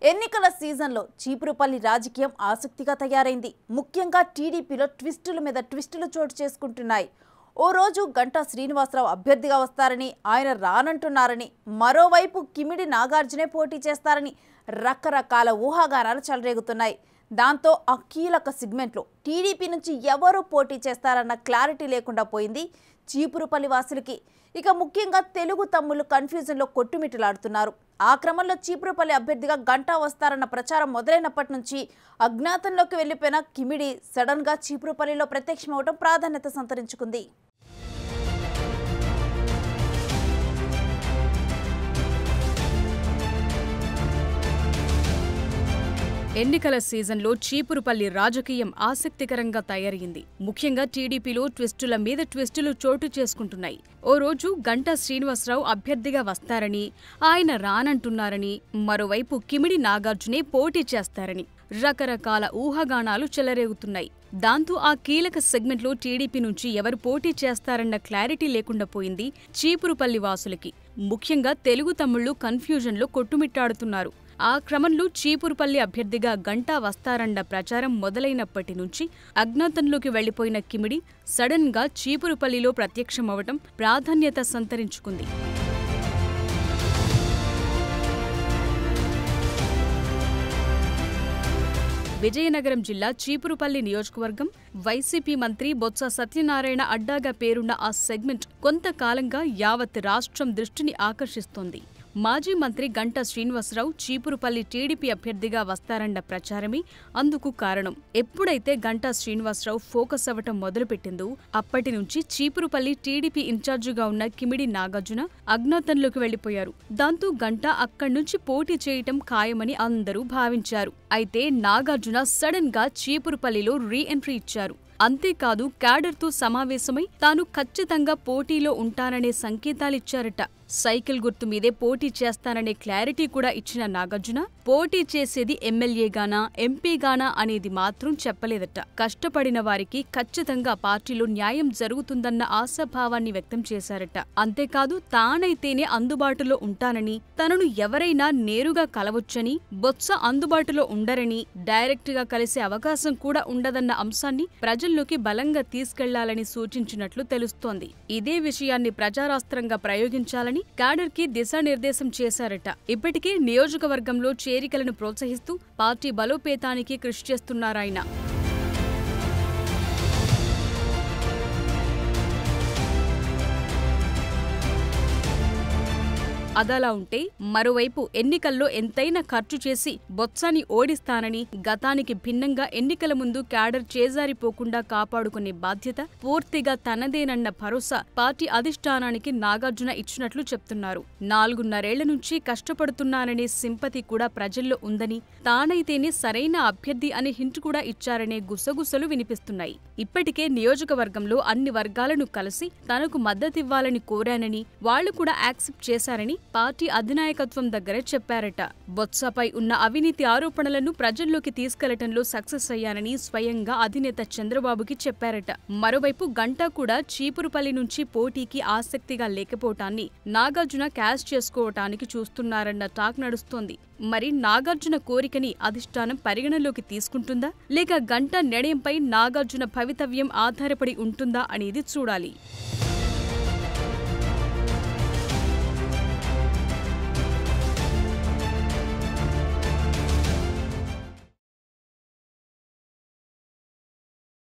ఎన్నికల సీజన్లో చీపురుపల్లి రాజకీయం ఆసక్తిగా తయారైంది. ముఖ్యంగా టీడీపీలో ట్విస్టుల మీద ట్విస్టులు చోటు చేసుకుంటున్నాయి. ఓ రోజు గంటా శ్రీనివాసరావు అభ్యర్థిగా వస్తారని, ఆయన రానంటున్నారని, మరోవైపు కిమిడి నాగార్జునే పోటీ చేస్తారని రకరకాల ఊహాగానాలు చెలరేగుతున్నాయి. దాంతో ఆ కీలక సెగ్మెంట్లో టీడీపీ నుంచి ఎవరు పోటీ చేస్తారన్న క్లారిటీ లేకుండా పోయింది చీపురుపల్లి వాసులకి. ఇక ముఖ్యంగా తెలుగు తమ్ముళ్లు కన్ఫ్యూజన్లో కొట్టుమిట్టలాడుతున్నారు. ఆ క్రమంలో చీపురుపల్లి అభ్యర్థిగా గంటా వస్తారన్న ప్రచారం మొదలైనప్పటి నుంచి అజ్ఞాతంలోకి వెళ్లిపోయిన కిమిడి సడన్ గా చీపురుపల్లిలో ప్రత్యక్షమవడం ప్రాధాన్యత సంతరించుకుంది. ఎన్నికల సీజన్లో చీపురుపల్లి రాజకీయం ఆసక్తికరంగా తయారైంది. ముఖ్యంగా టీడీపీలో ట్విస్టుల మీద ట్విస్టులు చోటు చేసుకుంటున్నాయి. ఓ రోజు గంటా శ్రీనివాసరావు అభ్యర్థిగా వస్తారని, ఆయన రానంటున్నారని, మరోవైపు కిమిడి నాగార్జునే పోటీ చేస్తారని రకరకాల ఊహాగానాలు చెలరేగుతున్నాయి. దాంతో ఆ కీలక సెగ్మెంట్లో టీడీపీ నుంచి ఎవరు పోటీ చేస్తారన్న క్లారిటీ లేకుండా పోయింది చీపురుపల్లి వాసులకి. ముఖ్యంగా తెలుగు తమ్ముళ్లు కన్ఫ్యూజన్లో కొట్టుమిట్టాడుతున్నారు. ఆ క్రమంలో చీపురుపల్లి అభ్యర్థిగా గంటా వస్తారన్న ప్రచారం మొదలైనప్పటి నుంచి అజ్ఞాతంలోకి వెళ్లిపోయిన కిమిడి సడన్ గా చీపురుపల్లిలో ప్రత్యక్షమవటం ప్రాధాన్యత సంతరించుకుంది. విజయనగరం జిల్లా చీపురుపల్లి నియోజకవర్గం వైసీపీ మంత్రి బొత్స సత్యనారాయణ అడ్డాగా పేరున్న ఆ సెగ్మెంట్ కొంతకాలంగా యావత్ రాష్ట్రం దృష్టిని ఆకర్షిస్తోంది. మాజీ మంత్రి గంటా శ్రీనివాసరావు చీపురుపల్లి టీడీపీ అభ్యర్థిగా వస్తారన్న ప్రచారమే అందుకు కారణం. ఎప్పుడైతే గంటా శ్రీనివాసరావు ఫోకస్ అవ్వటం మొదలుపెట్టిందో అప్పటి నుంచి చీపురుపల్లి టీడీపీ ఇన్ఛార్జిగా ఉన్న కిమిడి నాగార్జున అజ్ఞాతంలోకి వెళ్లిపోయారు. దాంతో గంటా అక్కడి నుంచి పోటీ చేయటం ఖాయమని అందరూ భావించారు. అయితే నాగార్జున సడన్ గా చీపురుపల్లిలో రీ ఎంట్రీ ఇచ్చారు. అంతేకాదు క్యాడర్తో సమావేశమై తాను ఖచ్చితంగా పోటీలో ఉంటాననే సంకేతాలిచ్చారట. సైకిల్ గుర్తు మీదే పోటీ చేస్తాననే క్లారిటీ కూడా ఇచ్చిన నాగార్జున పోటీ చేసేది ఎమ్మెల్యేగానా ఎంపీగానా అనేది మాత్రం చెప్పలేదట. కష్టపడిన వారికి ఖచ్చితంగా పార్టీలో న్యాయం జరుగుతుందన్న ఆశాభావాన్ని వ్యక్తం చేశారట. అంతేకాదు తానైతేనే అందుబాటులో ఉంటానని, తనను ఎవరైనా నేరుగా కలవొచ్చని, బొత్స అందుబాటులో ఉండరని, డైరెక్ట్ గా కలిసే అవకాశం కూడా ఉండదన్న అంశాన్ని ప్రజల్లోకి బలంగా తీసుకెళ్లాలని సూచించినట్లు తెలుస్తోంది. ఇదే విషయాన్ని ప్రచారాస్త్రంగా ప్రయోగించాలని క్యాడర్ కి దిశానిర్దేశం చేశారట. ఇప్పటికే నియోజకవర్గంలో చేరికలను ప్రోత్సహిస్తూ పార్టీ బలోపేతానికి కృషి చేస్తున్నారాయన. అదలా ఉంటే మరోవైపు ఎన్నికల్లో ఎంతైనా ఖర్చు చేసి బొత్సాని ఓడిస్తానని, గతానికి భిన్నంగా ఎన్నికల ముందు క్యాడర్ చేజారిపోకుండా కాపాడుకునే బాధ్యత పూర్తిగా తనదేనన్న భరోసా పార్టీ అధిష్టానానికి నాగార్జున ఇచ్చినట్లు చెప్తున్నారు. 4.5 నుంచి కష్టపడుతున్నాననే సింపతి కూడా ప్రజల్లో ఉందని, తానైతేనే సరైన అభ్యర్థి అనే హింట్ కూడా ఇచ్చారనే గుసగుసలు వినిపిస్తున్నాయి. ఇప్పటికే నియోజకవర్గంలో అన్ని వర్గాలను కలిసి తనకు మద్దతివ్వాలని కోరానని, వాళ్లు కూడా యాక్సెప్ట్ చేశారని పార్టీ అధినాయకత్వం దగ్గరే చెప్పారట. బొత్సపై ఉన్న అవినీతి ఆరోపణలను ప్రజల్లోకి తీసుకెళ్లటంలో సక్సెస్ అయ్యానని స్వయంగా అధినేత చంద్రబాబుకి చెప్పారట. మరోవైపు గంటా కూడా చీపురుపల్లి నుంచి పోటీకి ఆసక్తిగా లేకపోవటాన్ని నాగార్జున క్యాష్ చేసుకోవటానికి చూస్తున్నారన్న టాక్ నడుస్తోంది. మరి నాగార్జున కోరికని అధిష్టానం పరిగణలోకి తీసుకుంటుందా, లేక గంటా నిర్ణయంపై నాగార్జున భవితవ్యం ఆధారపడి ఉంటుందా అనేది చూడాలి.